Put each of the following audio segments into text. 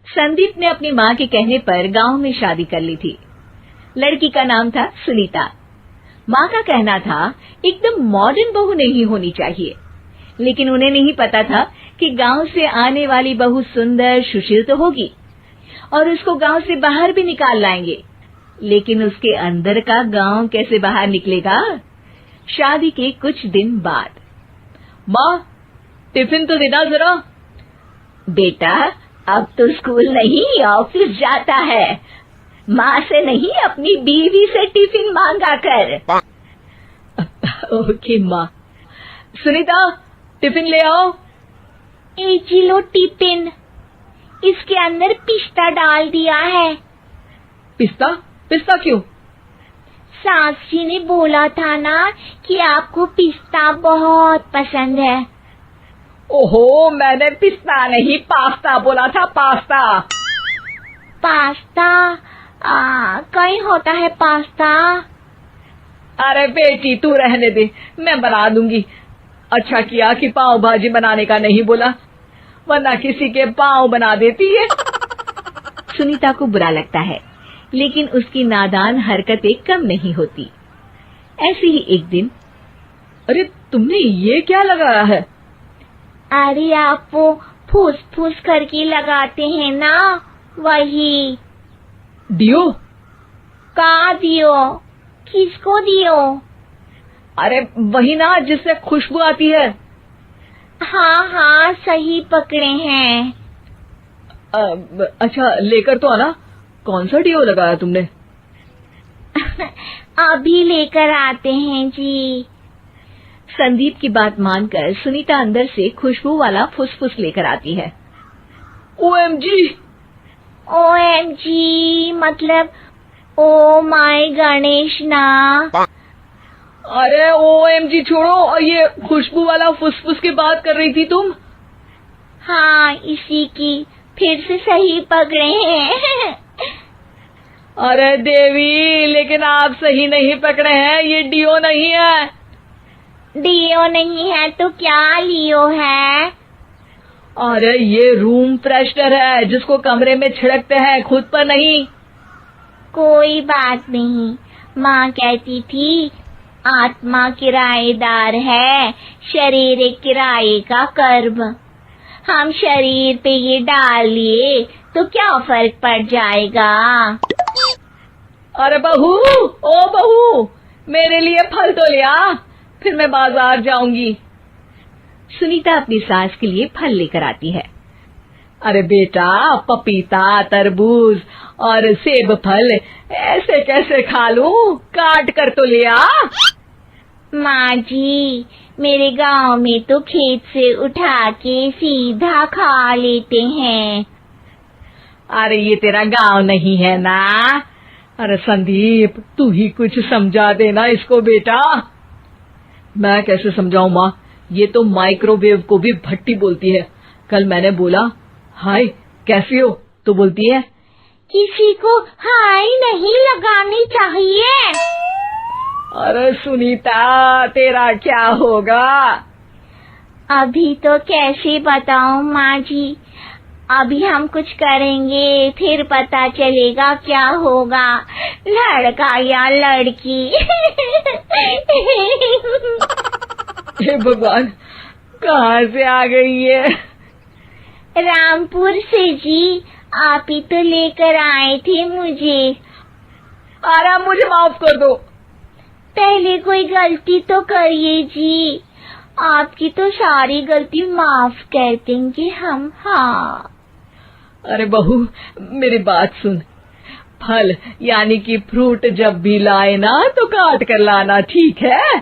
संदीप ने अपनी माँ के कहने पर गांव में शादी कर ली थी। लड़की का नाम था सुनीता। माँ का कहना था एकदम मॉडर्न बहू नहीं होनी चाहिए, लेकिन उन्हें नहीं पता था कि गांव से आने वाली बहू सुंदर सुशील तो होगी और उसको गांव से बाहर भी निकाल लाएंगे, लेकिन उसके अंदर का गांव कैसे बाहर निकलेगा। शादी के कुछ दिन बाद, माँ टिफिन तो देना जरा। बेटा अब तो स्कूल नहीं ऑफिस जाता है, माँ से नहीं अपनी बीवी से टिफिन मांगा कर। ओके माँ। सुनीता टिफिन ले आओ। एक लो टिफिन, इसके अंदर पिस्ता डाल दिया है। पिस्ता? पिस्ता क्यों? सास जी ने बोला था ना कि आपको पिस्ता बहुत पसंद है। ओहो, मैंने पिस्ता नहीं पास्ता बोला था, पास्ता। पास्ता? कहीं होता है पास्ता? अरे बेटी तू रहने दे, मैं बना दूंगी। अच्छा किया कि पाव भाजी बनाने का नहीं बोला, वरना किसी के पाव बना देती है। सुनीता को बुरा लगता है, लेकिन उसकी नादान हरकतें कम नहीं होती। ऐसे ही एक दिन, अरे तुमने ये क्या लगाया है? अरे आप वो फूस फूस करके लगाते हैं ना, वही। डियो? का दियो? किसको दियो? अरे वही ना जिससे खुशबू आती है। हाँ सही पकड़े हैं। अच्छा लेकर तो आना। कौन सा डियो लगाया तुमने? अभी लेकर आते हैं जी। संदीप की बात मानकर सुनीता अंदर से खुशबू वाला फुसफुस लेकर आती है। ओएमजी! ओएमजी मतलब ओ माय गणेश ना। अरे ओएमजी छोड़ो, और ये खुशबू वाला फुसफुस की बात कर रही थी तुम? हाँ इसी की, फिर से सही पकड़े हैं। अरे देवी, लेकिन आप सही नहीं पकड़े हैं, ये डियो नहीं है। डियो नहीं है तो क्या लियो है? अरे ये रूम फ्रेशनर है, जिसको कमरे में छिड़कते हैं, खुद पर नहीं। कोई बात नहीं, माँ कहती थी आत्मा किराएदार है, शरीर एक किराए का कर्म। हम शरीर पे ये डाल लिए तो क्या फर्क पड़ जाएगा। अरे बहू, ओ बहू, मेरे लिए फल तो ले आ, फिर मैं बाजार जाऊंगी। सुनीता अपनी सास के लिए फल लेकर आती है। अरे बेटा, पपीता, तरबूज और सेब फल ऐसे कैसे खा लूं? काट कर तो ले आ। माँ जी, मेरे गांव में तो खेत से उठा के सीधा खा लेते हैं। अरे ये तेरा गांव नहीं है ना। अरे संदीप, तू ही कुछ समझा देना इसको बेटा। मैं कैसे समझाऊं माँ, ये तो माइक्रोवेव को भी भट्टी बोलती है। कल मैंने बोला हाय कैसी हो, तो बोलती है किसी को हाय नहीं लगानी चाहिए। अरे सुनीता, तेरा क्या होगा? अभी तो कैसे बताऊं माँ जी, अभी हम कुछ करेंगे फिर पता चलेगा क्या होगा, लड़का या लड़की। हे भगवान, कहाँ से आ गई है? रामपुर से जी, आप ही तो लेकर आए थे मुझे। अरे मुझे माफ कर दो। पहले कोई गलती तो करिए जी, आपकी तो सारी गलती माफ कर देंगे हम। हाँ अरे बहू, मेरी बात सुन। फल यानी कि फ्रूट जब भी लाए ना तो काट कर लाना, ठीक है?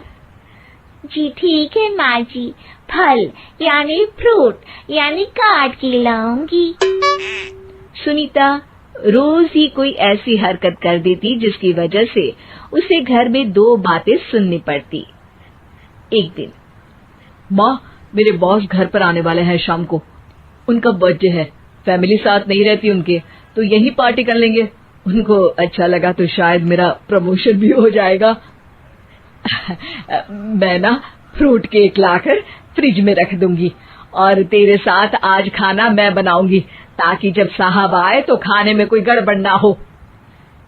जी ठीक है माँ जी, फल यानी फ्रूट यानी काट के लाऊंगी। सुनीता रोज ही कोई ऐसी हरकत कर देती जिसकी वजह से उसे घर में दो बातें सुननी पड़ती। एक दिन, माँ मेरे बॉस घर पर आने वाले हैं शाम को, उनका बर्थडे है, फैमिली साथ नहीं रहती उनके, तो यही पार्टी कर लेंगे। उनको अच्छा लगा तो शायद मेरा प्रमोशन भी हो जाएगा। मैं ना फ्रूट केक लाकर फ्रिज में रख दूंगी और तेरे साथ आज खाना मैं बनाऊंगी, ताकि जब साहब आए तो खाने में कोई गड़बड़ ना हो।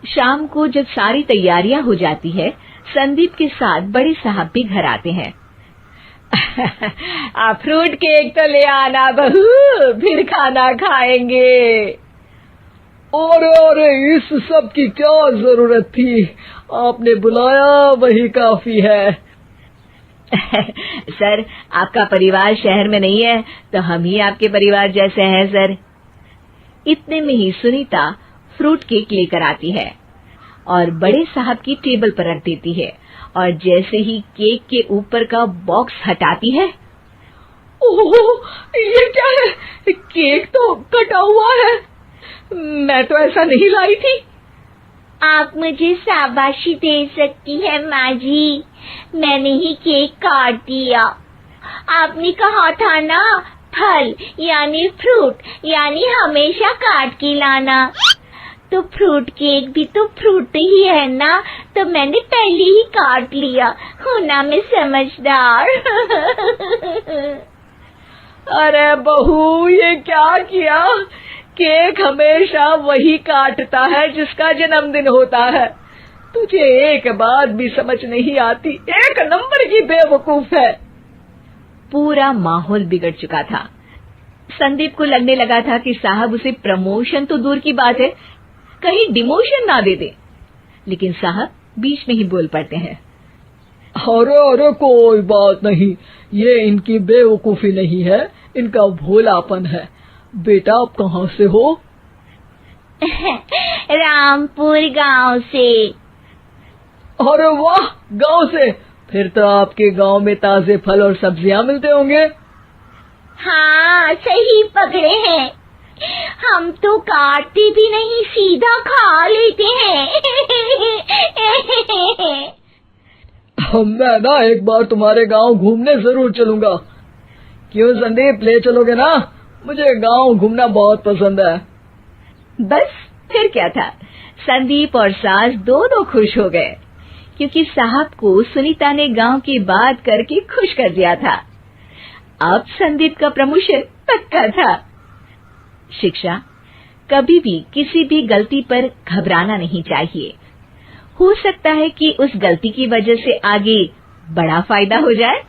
शाम को जब सारी तैयारियां हो जाती है, संदीप के साथ बड़े साहब भी घर आते हैं। फ्रूट केक तो ले आना बहू, फिर खाना खाएंगे। अरे इस सब की क्या जरूरत थी, आपने बुलाया वही काफी है। सर, आपका परिवार शहर में नहीं है तो हम ही आपके परिवार जैसे हैं सर। इतने में ही सुनीता फ्रूट केक लेकर आती है और बड़े साहब की टेबल पर रख देती है, और जैसे ही केक के ऊपर का बॉक्स हटाती है, ओह, ये क्या है? केक तो कटा हुआ है। मैं तो ऐसा नहीं लाई थी। आप मुझे शाबाशी दे सकती है माँ जी, मैंने ही केक काट दिया। आपने कहा था ना, फल यानी फ्रूट यानी हमेशा काट के लाना, तो फ्रूट केक भी तो फ्रूट ही है ना, तो मैंने पहले ही काट लिया। हूँ ना मैं समझदार। अरे बहू, ये क्या किया? केक हमेशा वही काटता है जिसका जन्मदिन होता है। तुझे एक बात भी समझ नहीं आती, एक नंबर की बेवकूफ है। पूरा माहौल बिगड़ चुका था। संदीप को लगने लगा था कि साहब उसे प्रमोशन तो दूर की बात है, कहीं डिमोशन ना दे दे, लेकिन साहब बीच में ही बोल पड़ते हैं। अरे कोई बात नहीं, ये इनकी बेवकूफी नहीं है, इनका भोलापन है। बेटा आप कहाँ से हो? रामपुर गांव से। अरे वाह, गांव से? फिर तो आपके गांव में ताजे फल और सब्जियां मिलते होंगे। हाँ, सही पकड़े हैं। हम तो काटते भी नहीं, सीधा खा लेते हैं। मैं ना एक बार तुम्हारे गांव घूमने जरूर चलूंगा। क्यों संदीप, ले चलोगे ना? मुझे गांव घूमना बहुत पसंद है। बस फिर क्या था, संदीप और सास दोनों खुश हो गए, क्योंकि साहब को सुनीता ने गांव की बात करके खुश कर दिया था। अब संदीप का प्रमोशन पक्का था। शिक्षा, कभी भी किसी भी गलती पर घबराना नहीं चाहिए। हो सकता है कि उस गलती की वजह से आगे बड़ा फायदा हो जाए।